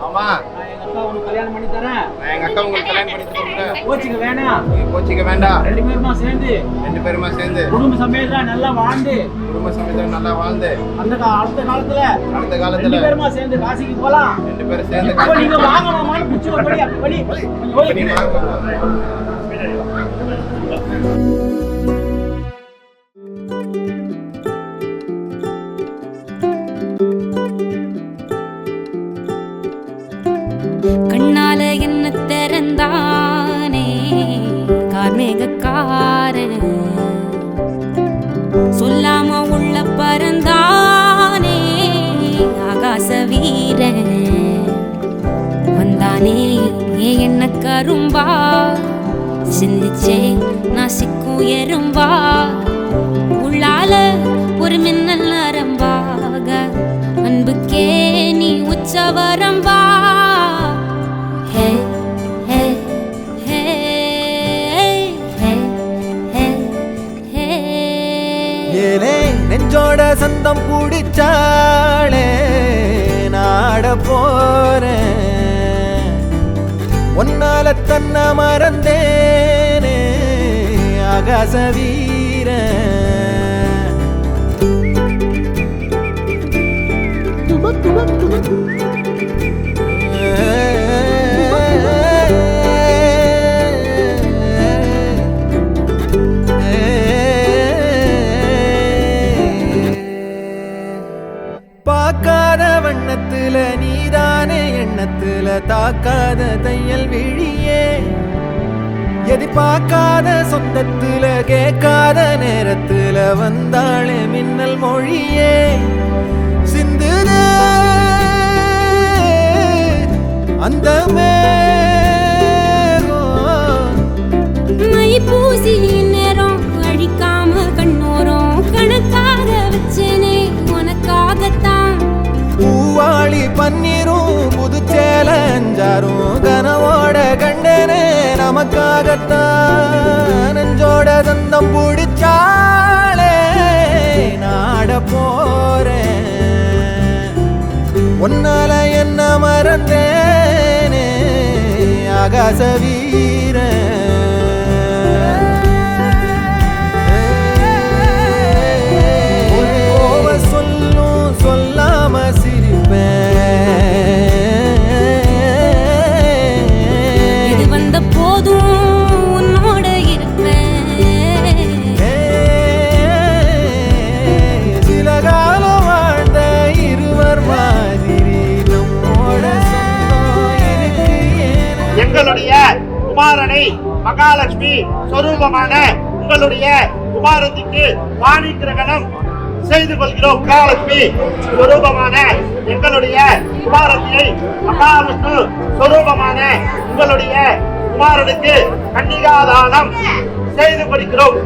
ஆமா, எங்க அக்கா உனக்கு கல்யாணம் பண்ணி தரேன். எங்க அக்கா உங்களுக்கு கல்யாணம் பண்ணி தரேன். கோச்சிக்க வேணாம், நீங்க கோச்சிக்க வேண்டாம். ரெண்டு பேருமா சேர்ந்து குடும்ப சமேதா நல்லா வாழ்ந்து நல்லா வாழ்ந்து அடுத்த காலத்துல ரெண்டு பேருமா சேர்ந்து காசிக்கு போலாம். 2 பேரும் சேர்ந்து அப்ப நீங்க வாங்கலாமான்னு புடிச்சு ஒரு படி அப்படி படி. கண்ணால என்ன திறந்தானே கார்மேகக்காரன், சொல்லாம உள்ள பறந்தானே ஆகாச வீரன், வந்தானே என்ன கரும்பா சிந்திச்சே நான் சிக்கும் எறும்பா, உள்ளால ஒரு மின்னல் நரம்பாக அன்புக்கே நீ உச்சவரம்பா. நெஞ்சோட சந்தம் பிடிச்சாளே நாட போறேன், ஒன்னால தன்ன மறந்தேனே ஆகாச வீரன். பார்க்காத வண்ணத்துல நீதானே எண்ணத்துல தாக்காத தையல் விழியே, எதிர்பார்க்காத சொந்தத்துல கேட்காத நேரத்துல வந்தாளே மின்னல் மொழியே, சிந்துதே அந்த மை பூசி நேரம் அழிக்காம கண்ணோரம் கணக்காக வச்சேனே உனக்காகத்தான், பூவாளி பன்னீரும் புதுச்சேல அஞ்சாரும் கனவோட கண்டனே நமக்காகத்தான், நெஞ்சோட சந்தம் பிடிச்சாளே நாட போறேன், ஒன்னால என்ன மறந்தேனே ஆகாச வீரன். சொல்லாம சிரிப்பேன், இது வந்த போதும் உன்னோட இருப்பேன், சில காலம் வாழ்ந்த இருவர் மாதிரி நம்மோட எங்களுடைய குமாரனை மகாலட்சுமி சொரூபமான உங்களுடைய குமாரத்திற்கு வாணி கிரகணம் செய்து கொள்கிறோம். மகாலட்சுமி சொரூபமான எங்களுடைய குமாரத்தினை மகாவிஷ்ணு சொரூபமான உங்களுடைய குமாரனுக்கு கன்னிகாதானம் செய்து கொள்கிறோம்.